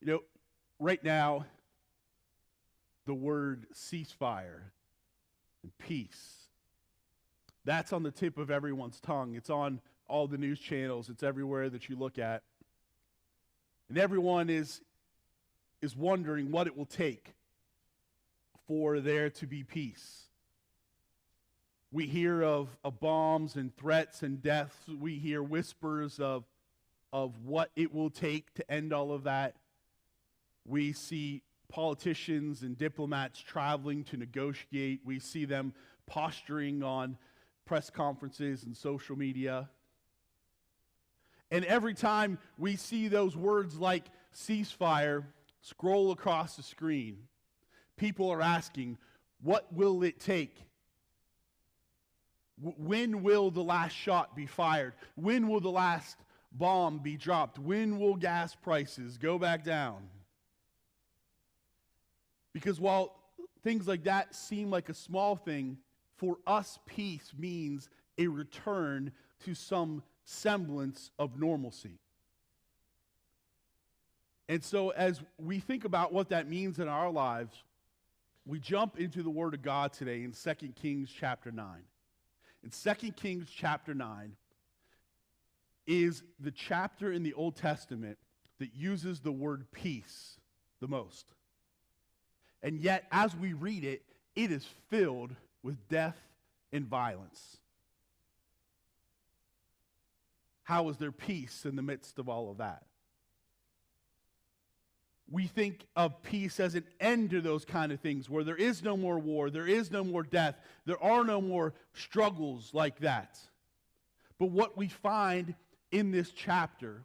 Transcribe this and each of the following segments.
You know, right now, the word ceasefire and peace, that's on the tip of everyone's tongue. It's on all the news channels. It's everywhere that you look at. And everyone is wondering what it will take for there to be peace. We hear of bombs and threats and deaths. We hear whispers of what it will take to end all of that. We see politicians and diplomats traveling to negotiate. We see them posturing on press conferences and social media. And every time we see those words like ceasefire scroll across the screen, people are asking, what will it take? When will the last shot be fired? When will the last bomb be dropped? When will gas prices go back down? Because while things like that seem like a small thing, for us, peace means a return to some semblance of normalcy. And so as we think about what that means in our lives, we jump into the Word of God today in 2 Kings chapter 9. In 2 Kings chapter 9 is the chapter in the Old Testament that uses the word peace the most. And yet, as we read it, it is filled with death and violence. How is there peace in the midst of all of that? We think of peace as an end to those kind of things, where there is no more war, there is no more death, there are no more struggles like that. But what we find in this chapter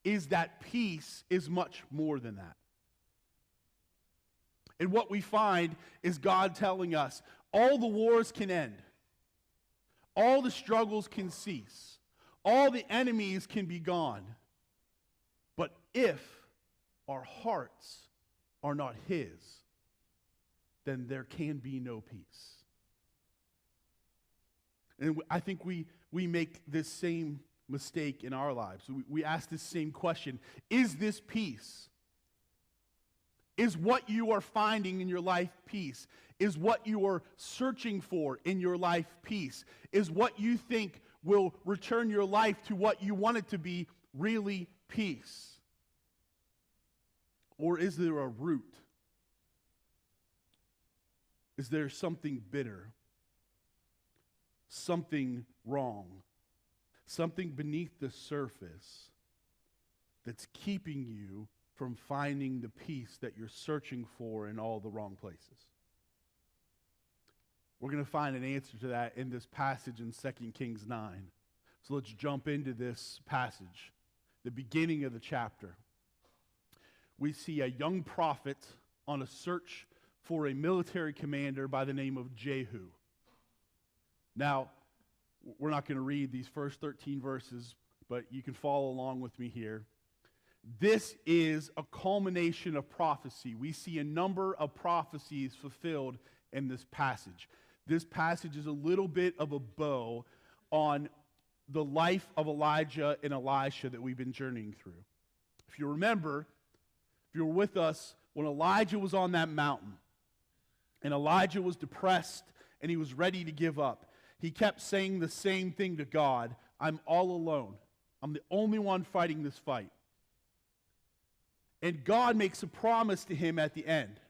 is that peace is much more than that. And what we find is God telling us all the wars can end, all the struggles can cease, all the enemies can be gone. But if our hearts are not His, then there can be no peace. And I think we make this same mistake in our lives. We ask this same question: is this peace? Is what you are finding in your life peace? Is what you are searching for in your life peace? Is what you think will return your life to what you want it to be really peace? Or is there a root? Is there something bitter? Something wrong? Something beneath the surface that's keeping you from finding the peace that you're searching for in all the wrong places? We're going to find an answer to that in this passage in 2 Kings 9. So let's jump into this passage, the beginning of the chapter. We see a young prophet on a search for a military commander by the name of Jehu. Now, we're not going to read these first 13 verses, but you can follow along with me here. This is a culmination of prophecy. We see a number of prophecies fulfilled in this passage. This passage is a little bit of a bow on the life of Elijah and Elisha that we've been journeying through. If you remember, if you were with us when Elijah was on that mountain and Elijah was depressed and he was ready to give up, he kept saying the same thing to God: I'm all alone. I'm the only one fighting this fight. And God makes a promise to him at the end.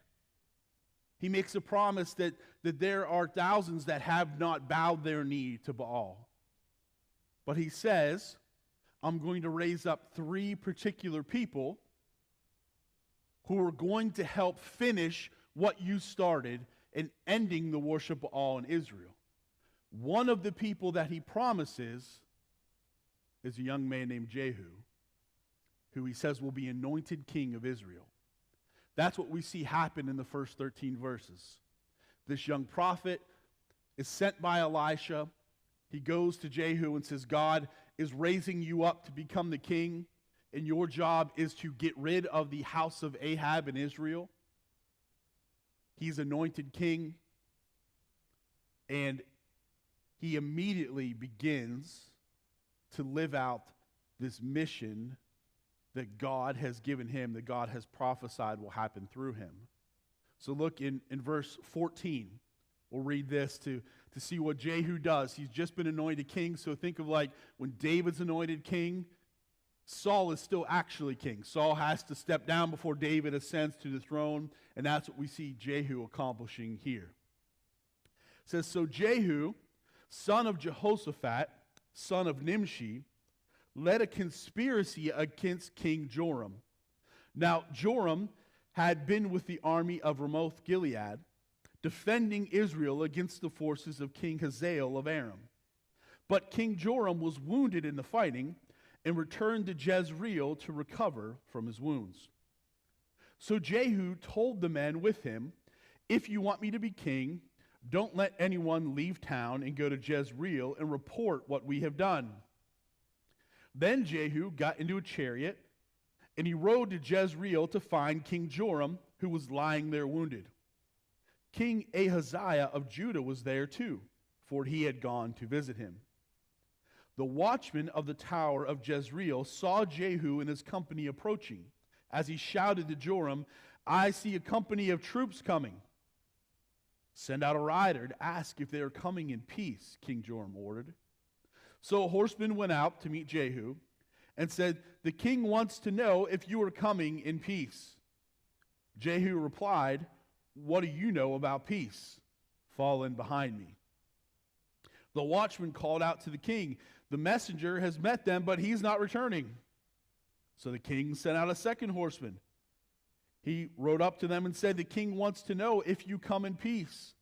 He makes a promise that there are thousands that have not bowed their knee to Baal. But he says, I'm going to raise up 3 particular people who are going to help finish what you started in ending the worship of Baal in Israel. One of the people that he promises is a young man named Jehu, who he says will be anointed king of Israel. That's what we see happen in the first 13 verses. This young prophet is sent by Elisha. He goes to Jehu and says, God is raising you up to become the king, and your job is to get rid of the house of Ahab in Israel. He's anointed king, and he immediately begins to live out this mission that God has given him, that God has prophesied will happen through him. So look in verse 14. We'll read this to see what Jehu does. He's just been anointed king, so think of like when David's anointed king, Saul is still actually king. Saul has to step down before David ascends to the throne, and that's what we see Jehu accomplishing here. It says, so Jehu, son of Jehoshaphat, son of Nimshi, led a conspiracy against King Joram. Now Joram had been with the army of Ramoth Gilead, defending Israel against the forces of King Hazael of Aram. But King Joram was wounded in the fighting and returned to Jezreel to recover from his wounds. So Jehu told the men with him, if you want me to be king, don't let anyone leave town and go to Jezreel and report what we have done. Then Jehu got into a chariot, and he rode to Jezreel to find King Joram, who was lying there wounded. King Ahaziah of Judah was there too, for he had gone to visit him. The watchman of the tower of Jezreel saw Jehu and his company approaching. As he shouted to Joram, I see a company of troops coming. Send out a rider to ask if they are coming in peace, King Joram ordered. So a horseman went out to meet Jehu and said, the king wants to know if you are coming in peace. Jehu replied, what do you know about peace? Fall in behind me. The watchman called out to the king, the messenger has met them, but he's not returning. So the king sent out a second horseman. He rode up to them and said, the king wants to know if you come in peace.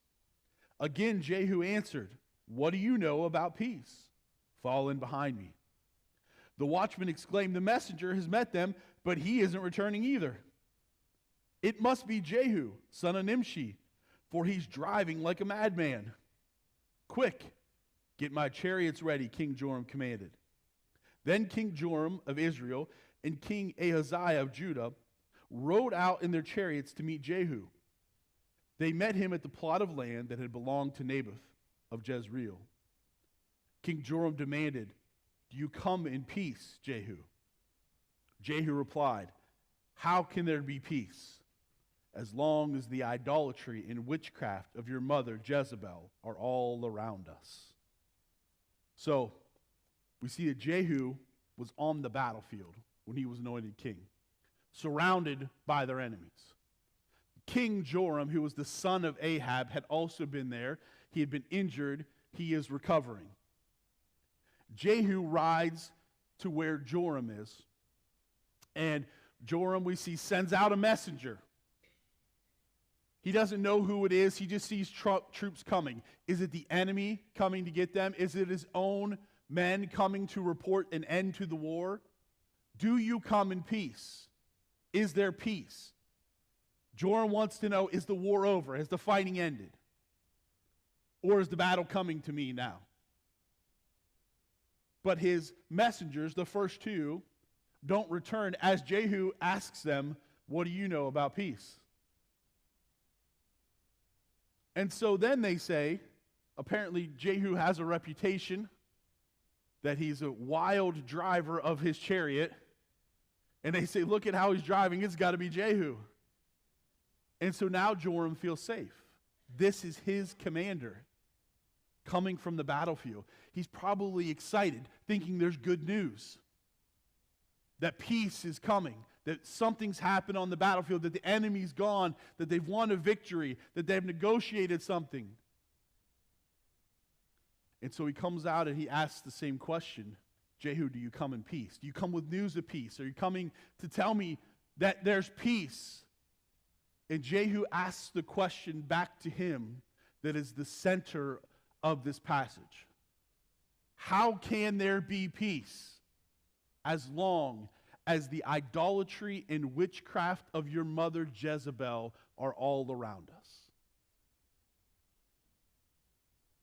Again, Jehu answered, what do you know about peace? Fall in behind me. The watchman exclaimed, the messenger has met them, but he isn't returning either. It must be Jehu, son of Nimshi, for he's driving like a madman. Quick, get my chariots ready, King Joram commanded. Then King Joram of Israel and King Ahaziah of Judah rode out in their chariots to meet Jehu. They met him at the plot of land that had belonged to Naboth of Jezreel. King Joram demanded, do you come in peace, Jehu? Jehu replied, how can there be peace as long as the idolatry and witchcraft of your mother Jezebel are all around us? So we see that Jehu was on the battlefield when he was anointed king, surrounded by their enemies. King Joram, who was the son of Ahab, had also been there. He had been injured. He is recovering. Jehu rides to where Joram is, and Joram, we see, sends out a messenger. He doesn't know who it is. He just sees troops coming. Is it the enemy coming to get them? Is it his own men coming to report an end to the war? Do you come in peace? Is there peace? Joram wants to know, is the war over? Has the fighting ended? Or is the battle coming to me now? But his messengers, the first two, don't return as Jehu asks them, what do you know about peace? And so then they say, apparently Jehu has a reputation that he's a wild driver of his chariot. And they say, look at how he's driving. It's got to be Jehu. And so now Joram feels safe. This is his commander coming from the battlefield. He's probably excited, thinking there's good news, that peace is coming, that something's happened on the battlefield, that the enemy's gone, that they've won a victory, that they've negotiated something. And so he comes out and he asks the same question, Jehu, do you come in peace? Do you come with news of peace? Are you coming to tell me that there's peace? And Jehu asks the question back to him that is the center of this passage. How can there be peace as long as the idolatry and witchcraft of your mother Jezebel are all around us?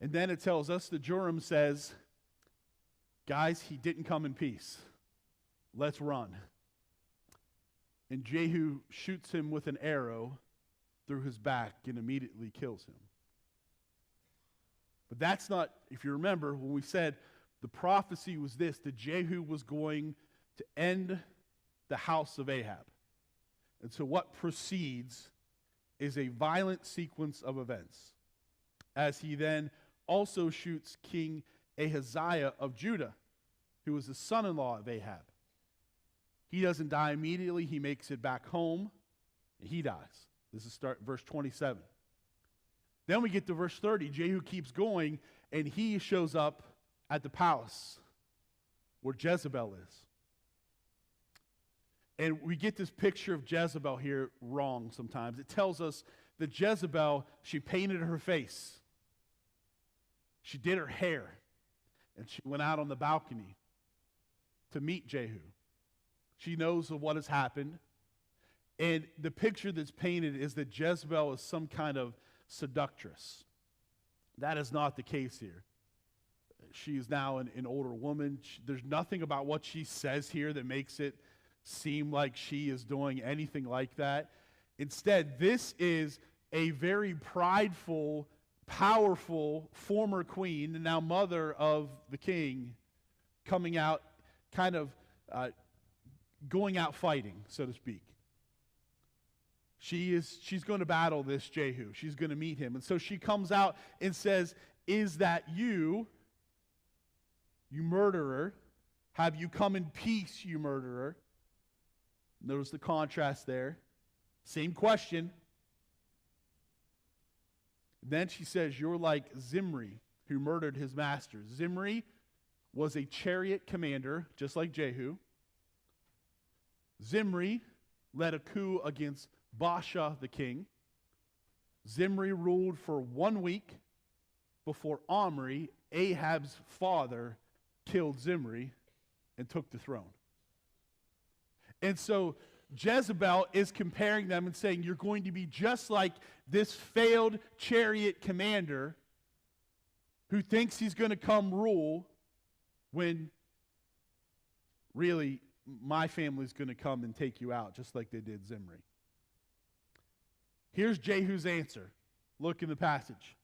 And then it tells us that Joram says, guys, he didn't come in peace. Let's run. And Jehu shoots him with an arrow through his back and immediately kills him. But that's not, if you remember, when we said the prophecy was this, that Jehu was going to end the house of Ahab. And so what proceeds is a violent sequence of events, as he then also shoots King Ahaziah of Judah, who was the son-in-law of Ahab. He doesn't die immediately. He makes it back home, and he dies. This is verse 27. Then we get to verse 30. Jehu keeps going, and he shows up at the palace where Jezebel is. And we get this picture of Jezebel here wrong sometimes. It tells us that Jezebel, she painted her face. She did her hair. And she went out on the balcony to meet Jehu. She knows of what has happened. And the picture that's painted is that Jezebel is some kind of seductress. That is not the case here. She is now an older woman. There's nothing about what she says here that makes it seem like she is doing anything like that. Instead, this is a very prideful, powerful former queen, and now mother of the king, coming out, kind of going out fighting, so to speak. She's going to battle this Jehu. She's going to meet him. And so she comes out and says, "Is that you, you murderer? Have you come in peace, you murderer?" Notice the contrast there. Same question. Then she says, "You're like Zimri, who murdered his master." Zimri was a chariot commander, just like Jehu. Zimri led a coup against Baasha the king. Zimri ruled for 1 week before Omri, Ahab's father, killed Zimri and took the throne. And so Jezebel is comparing them and saying, you're going to be just like this failed chariot commander who thinks he's going to come rule when really my family's going to come and take you out, just like they did Zimri. Here's Jehu's answer. Look in the passage.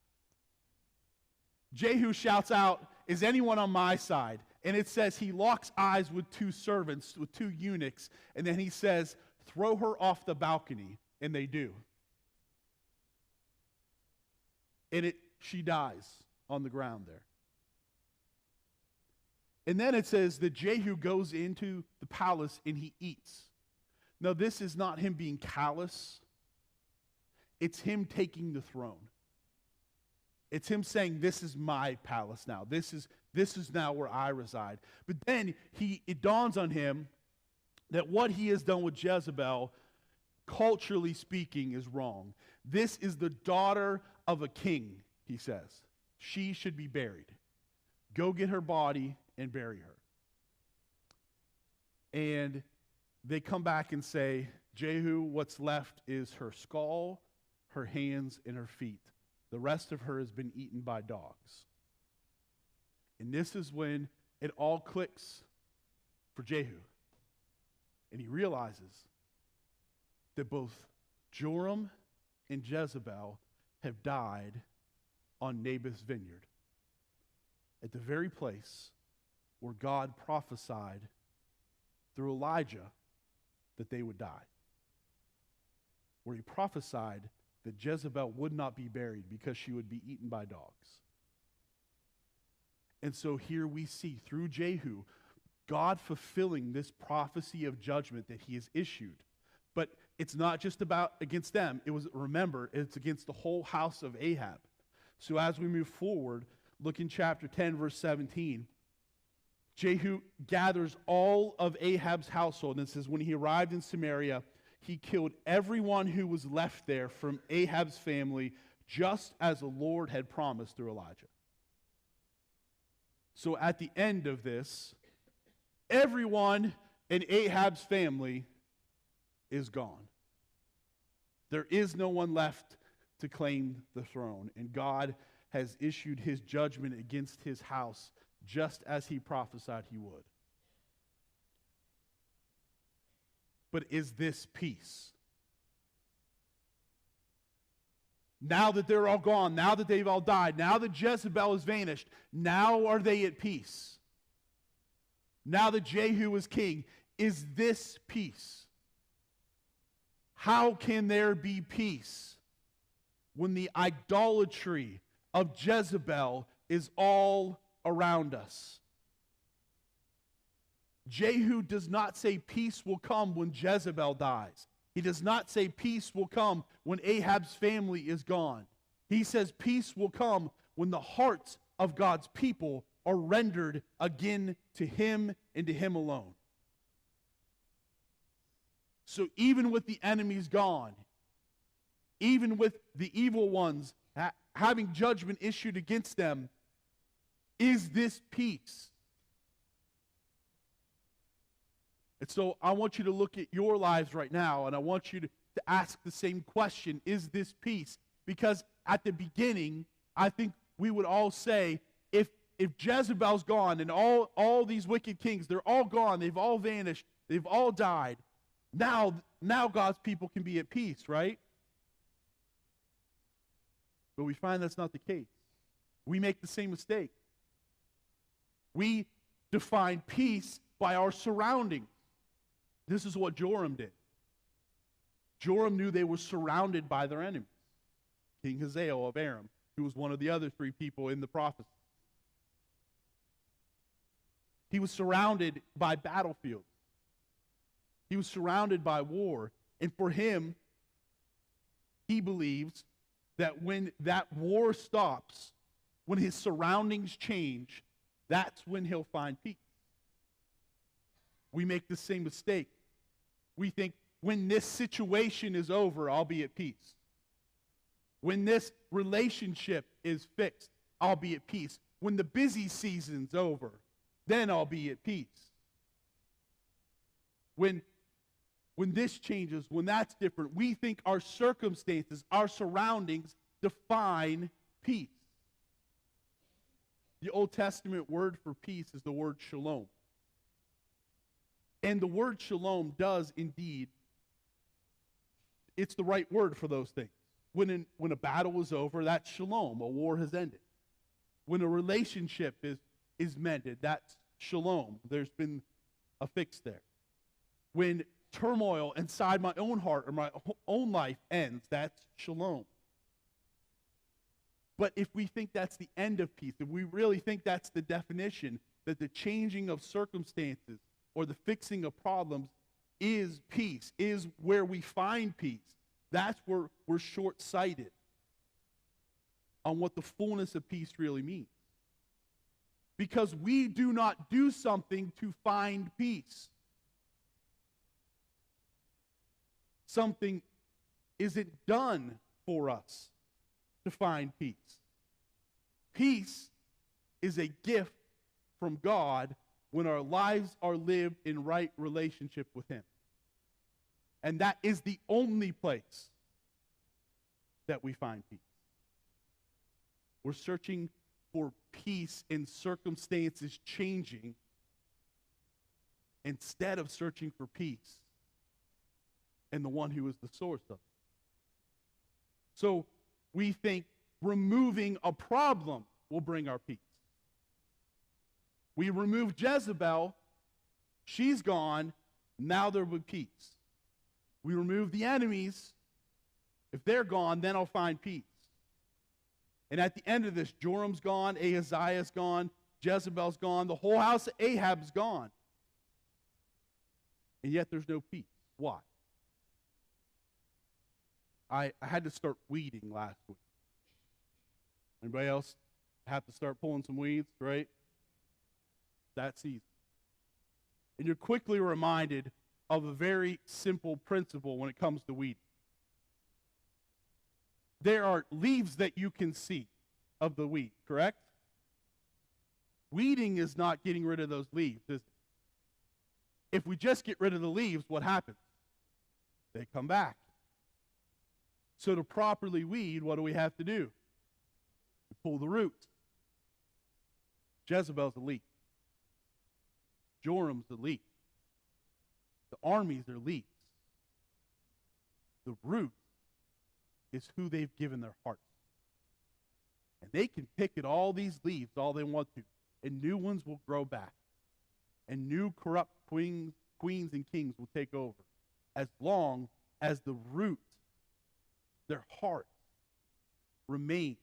Jehu shouts out, "Is anyone on my side?" And it says he locks eyes with 2 servants, with 2 eunuchs, and then he says, "Throw her off the balcony," and they do. And she dies on the ground there. And then it says that Jehu goes into the palace and he eats. Now, this is not him being callous. It's him taking the throne. It's him saying, "This is my palace now. This is now where I reside." But then it dawns on him that what he has done with Jezebel, culturally speaking, is wrong. This is the daughter of a king, he says. She should be buried. Go get her body and bury her. And they come back and say, "Jehu, what's left is her skull, her hands, and her feet. The rest of her has been eaten by dogs." And this is when it all clicks for Jehu. And he realizes that both Joram and Jezebel have died on Naboth's vineyard, at the very place where God prophesied through Elijah that they would die. Where he prophesied that Jezebel would not be buried because she would be eaten by dogs. And so here we see through Jehu, God fulfilling this prophecy of judgment that he has issued. But it's not just against them. Remember, it's against the whole house of Ahab. So as we move forward, look in chapter 10, verse 17. Jehu gathers all of Ahab's household, and it says, when he arrived in Samaria, he killed everyone who was left there from Ahab's family, just as the Lord had promised through Elijah. So at the end of this, everyone in Ahab's family is gone. There is no one left to claim the throne, and God has issued his judgment against his house, just as he prophesied he would. But is this peace? Now that they're all gone, now that they've all died, now that Jezebel has vanished, now are they at peace? Now that Jehu is king, is this peace? How can there be peace when the idolatry of Jezebel is all around us? Jehu does not say peace will come when Jezebel dies. He does not say peace will come when Ahab's family is gone. He says peace will come when the hearts of God's people are rendered again to him and to him alone. So even with the enemies gone, even with the evil ones having judgment issued against them, is this peace? And so I want you to look at your lives right now, and I want you to ask the same question, is this peace? Because at the beginning, I think we would all say, if Jezebel's gone and all these wicked kings, they're all gone, they've all vanished, they've all died, now God's people can be at peace, right? But we find that's not the case. We make the same mistake. We define peace by our surroundings. This is what Joram did. Joram knew they were surrounded by their enemies. King Hazael of Aram, who was one of the other three people in the prophecy. He was surrounded by battlefields. He was surrounded by war. And for him, he believes that when that war stops, when his surroundings change, that's when he'll find peace. We make the same mistake. We think, when this situation is over, I'll be at peace. When this relationship is fixed, I'll be at peace. When the busy season's over, then I'll be at peace. When this changes, when that's different, we think our circumstances, our surroundings define peace. The Old Testament word for peace is the word shalom. And the word shalom does indeed, it's the right word for those things. When a battle is over, that's shalom. A war has ended. When a relationship is mended, that's shalom. There's been a fix there. When turmoil inside my own heart or my own life ends, that's shalom. But if we think that's the end of peace, if we really think that's the definition, that the changing of circumstances or the fixing of problems is peace, is where we find peace, that's where we're short-sighted on what the fullness of peace really means. Because we do not do something to find peace. Something isn't done for us to find peace. Peace is a gift from God when our lives are lived in right relationship with Him. And that is the only place that we find peace. We're searching for peace in circumstances changing instead of searching for peace in the one who is the source of it. So we think removing a problem will bring our peace. We remove Jezebel, she's gone, now there will be peace. We remove the enemies, if they're gone, then I'll find peace. And at the end of this, Joram's gone, Ahaziah's gone, Jezebel's gone, the whole house of Ahab's gone. And yet there's no peace. Why? I had to start weeding last week. Anybody else have to start pulling some weeds, right? That season. And you're quickly reminded of a very simple principle when it comes to weeding. There are leaves that you can see of the weed, correct? Weeding is not getting rid of those leaves, is it? If we just get rid of the leaves, what happens? They come back. So to properly weed, what do we have to do? We pull the roots. Jezebel's a leaf. Joram's a leaf. The armies are leaves. The root is who they've given their hearts. And they can pick at all these leaves all they want to, and new ones will grow back. And new corrupt queens and kings will take over as long as the root, their heart, remains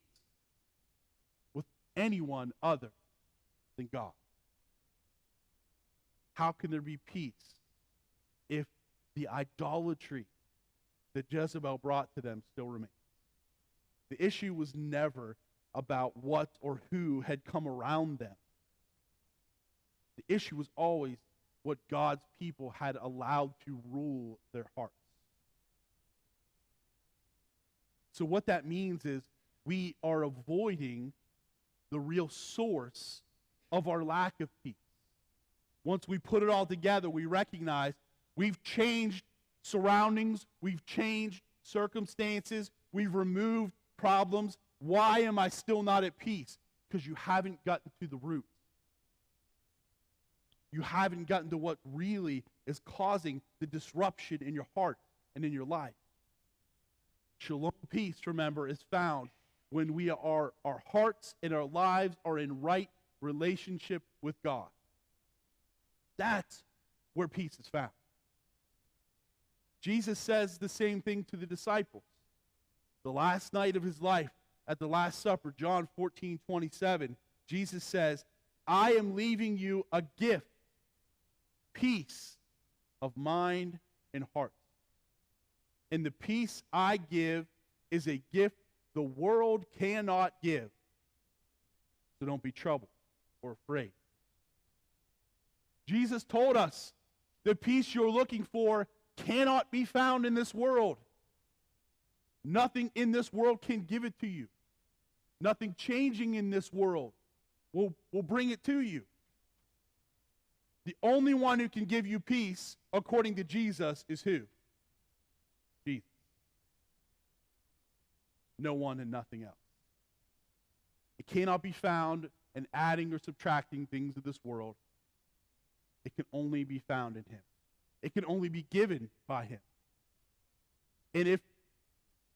with anyone other than God. How can there be peace if the idolatry that Jezebel brought to them still remains? The issue was never about what or who had come around them. The issue was always what God's people had allowed to rule their hearts. So what that means is we are avoiding the real source of our lack of peace. Once we put it all together, we recognize we've changed surroundings, we've changed circumstances, we've removed problems. Why am I still not at peace? Because you haven't gotten to the root. You haven't gotten to what really is causing the disruption in your heart and in your life. Shalom peace, remember, is found when our hearts and our lives are in right relationship with God. That's where peace is found. Jesus says the same thing to the disciples. The last night of his life, at the Last Supper, John 14:27, Jesus says, I am leaving you a gift, peace of mind and heart. And the peace I give is a gift the world cannot give. So don't be troubled or afraid. Jesus told us the peace you're looking for cannot be found in this world. Nothing in this world can give it to you. Nothing changing in this world will bring it to you. The only one who can give you peace, according to Jesus, is who? Jesus. No one and nothing else. It cannot be found in adding or subtracting things of this world. It can only be found in him. It can only be given by him. And if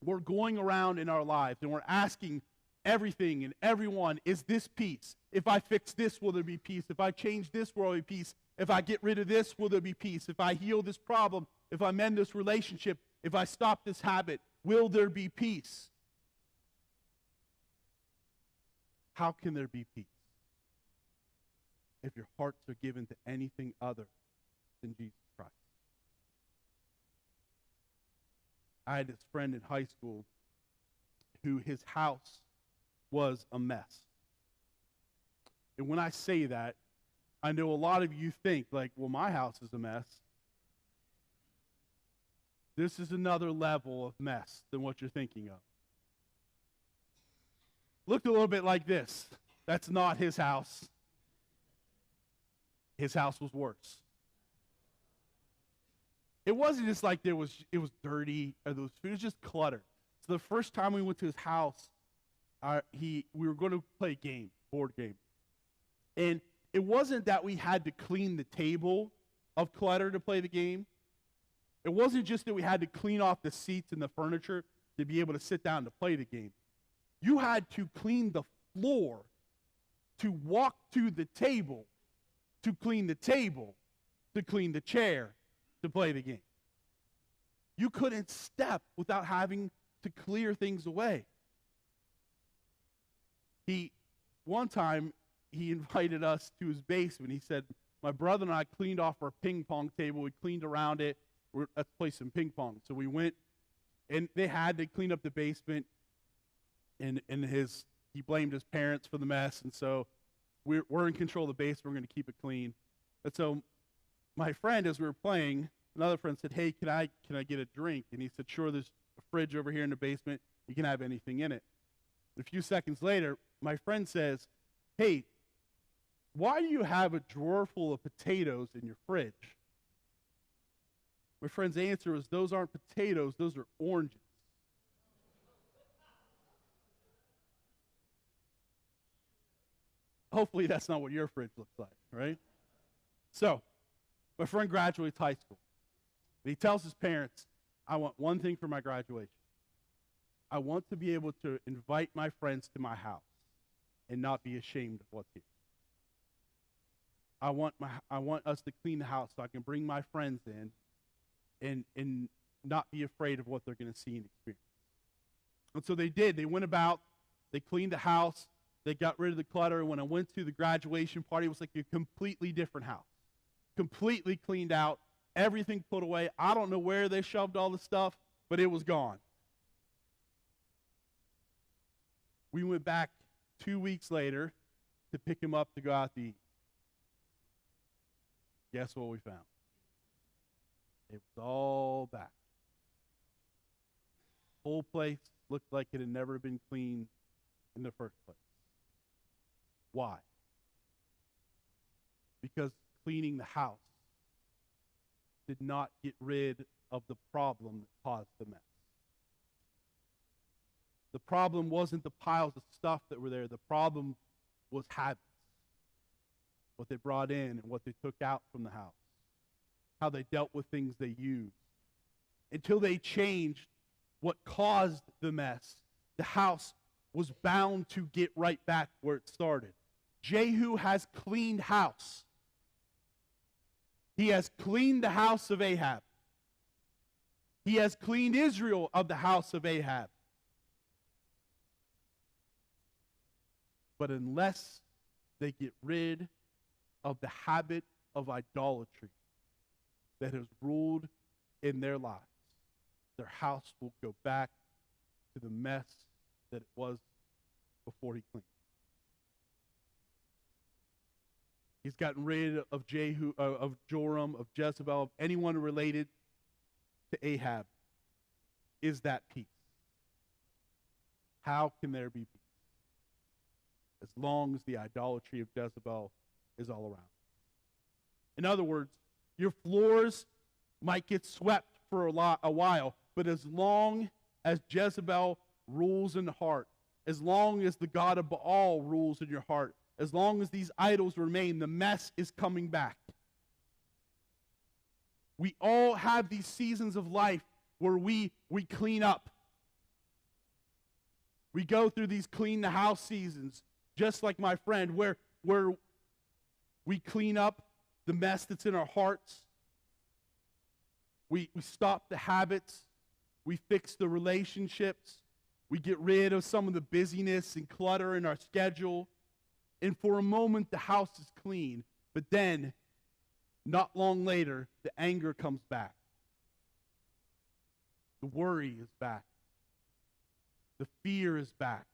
we're going around in our lives and we're asking everything and everyone, is this peace? If I fix this, will there be peace? If I change this, will there be peace? If I get rid of this, will there be peace? If I heal this problem, if I mend this relationship, if I stop this habit, will there be peace? How can there be peace if your hearts are given to anything other than Jesus Christ? I had this friend in high school who his house was a mess. And when I say that, I know a lot of you think, like, well, my house is a mess. This is another level of mess than what you're thinking of. Looked a little bit like this. That's not his house. His house was worse. It wasn't just like it was dirty or there was food. It was just clutter. So the first time we went to his house, we were going to play a game, board game. And it wasn't that we had to clean the table of clutter to play the game. It wasn't just that we had to clean off the seats and the furniture to be able to sit down to play the game. You had to clean the floor to walk to the table, to clean the table, to clean the chair, to play the game. You couldn't step without having to clear things away. One time, he invited us to his basement. He said, my brother and I cleaned off our ping pong table. We cleaned around it. Let's play some ping pong. So we went, and they clean up the basement, and he blamed his parents for the mess, and so we're in control of the basement. We're going to keep it clean. And so my friend, as we were playing, another friend said, hey, can I get a drink? And he said, sure, there's a fridge over here in the basement. You can have anything in it. A few seconds later, my friend says, hey, why do you have a drawer full of potatoes in your fridge? My friend's answer was, those aren't potatoes, those are oranges. Hopefully that's not what your fridge looks like, right? So, my friend graduates high school. And he tells his parents, I want one thing for my graduation. I want to be able to invite my friends to my house and not be ashamed of what's here. I want us to clean the house so I can bring my friends in and not be afraid of what they're going to see and experience. And so they did. They went about, they cleaned the house, they got rid of the clutter, and when I went to the graduation party, it was like a completely different house. Completely cleaned out, everything put away. I don't know where they shoved all the stuff, but it was gone. We went back 2 weeks later to pick him up to go out to eat. Guess what we found? It was all back. The whole place looked like it had never been cleaned in the first place. Why? Because cleaning the house did not get rid of the problem that caused the mess. The problem wasn't the piles of stuff that were there. The problem was habits. What they brought in and what they took out from the house. How they dealt with things they used. Until they changed what caused the mess, the house was bound to get right back where it started. Jehu has cleaned house. He has cleaned the house of Ahab. He has cleaned Israel of the house of Ahab. But unless they get rid of the habit of idolatry that has ruled in their lives, their house will go back to the mess that it was before he cleaned. He's gotten rid of Jehu, of Joram, of Jezebel, of anyone related to Ahab. Is that peace? How can there be peace? As long as the idolatry of Jezebel is all around. In other words, your floors might get swept for a while, but as long as Jezebel rules in the heart, as long as the god of Baal rules in your heart, as long as these idols remain, the mess is coming back. We all have these seasons of life where we clean up. We go through these clean the house seasons, just like my friend, where we clean up the mess that's in our hearts. We stop the habits. We fix the relationships. We get rid of some of the busyness and clutter in our schedule. And for a moment, the house is clean. But then, not long later, the anger comes back. The worry is back. The fear is back.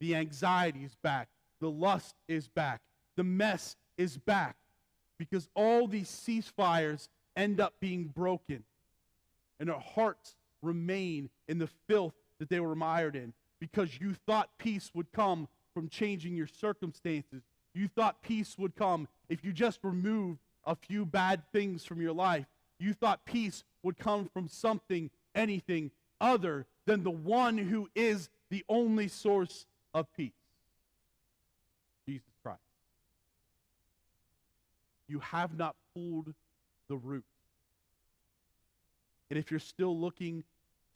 The anxiety is back. The lust is back. The mess is back. Because all these ceasefires end up being broken. And our hearts remain in the filth that they were mired in. Because you thought peace would come from changing your circumstances. You thought peace would come if you just removed a few bad things from your life. You thought peace would come from something, anything other than the one who is the only source of peace. Jesus Christ. You have not pulled the root. And if you're still looking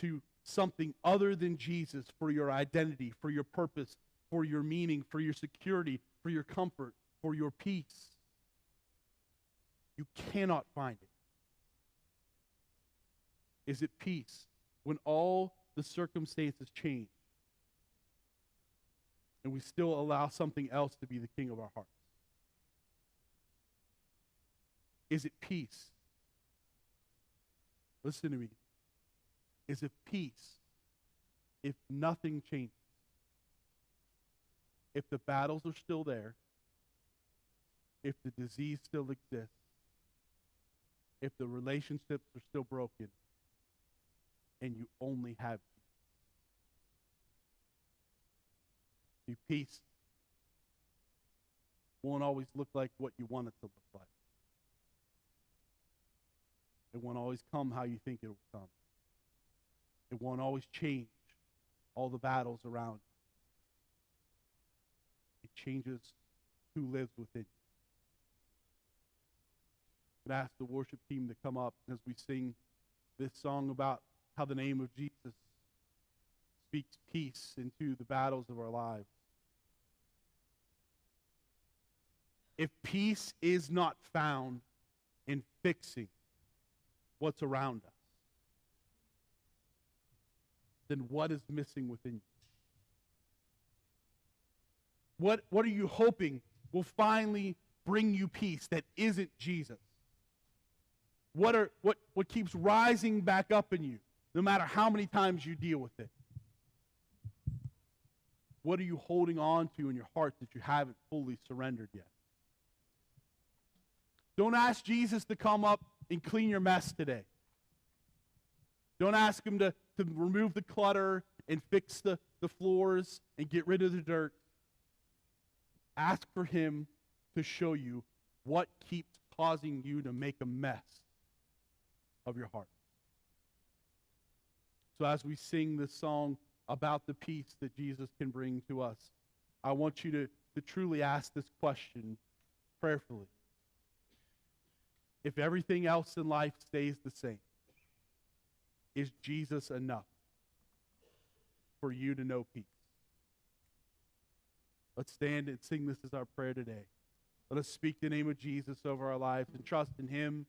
to something other than Jesus for your identity, for your purpose, for your meaning, for your security, for your comfort, for your peace, you cannot find it. Is it peace when all the circumstances change and we still allow something else to be the king of our hearts? Is it peace? Listen to me. Is it peace if nothing changes? If the battles are still there, if the disease still exists, if the relationships are still broken, and you only have peace. See, peace won't always look like what you want it to look like. It won't always come how you think it will come. It won't always change all the battles around you. It changes who lives within you. I'm going to ask the worship team to come up as we sing this song about how the name of Jesus speaks peace into the battles of our lives. If peace is not found in fixing what's around us, then what is missing within you? What are you hoping will finally bring you peace that isn't Jesus? What keeps rising back up in you, no matter how many times you deal with it? What are you holding on to in your heart that you haven't fully surrendered yet? Don't ask Jesus to come up and clean your mess today. Don't ask him to remove the clutter and fix the floors and get rid of the dirt. Ask for him to show you what keeps causing you to make a mess of your heart. So as we sing this song about the peace that Jesus can bring to us, I want you to truly ask this question prayerfully. If everything else in life stays the same, is Jesus enough for you to know peace? Let's stand and sing this as our prayer today. Let us speak the name of Jesus over our lives and trust in him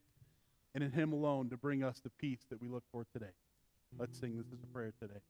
and in him alone to bring us the peace that we look for today. Let's sing this as a prayer today.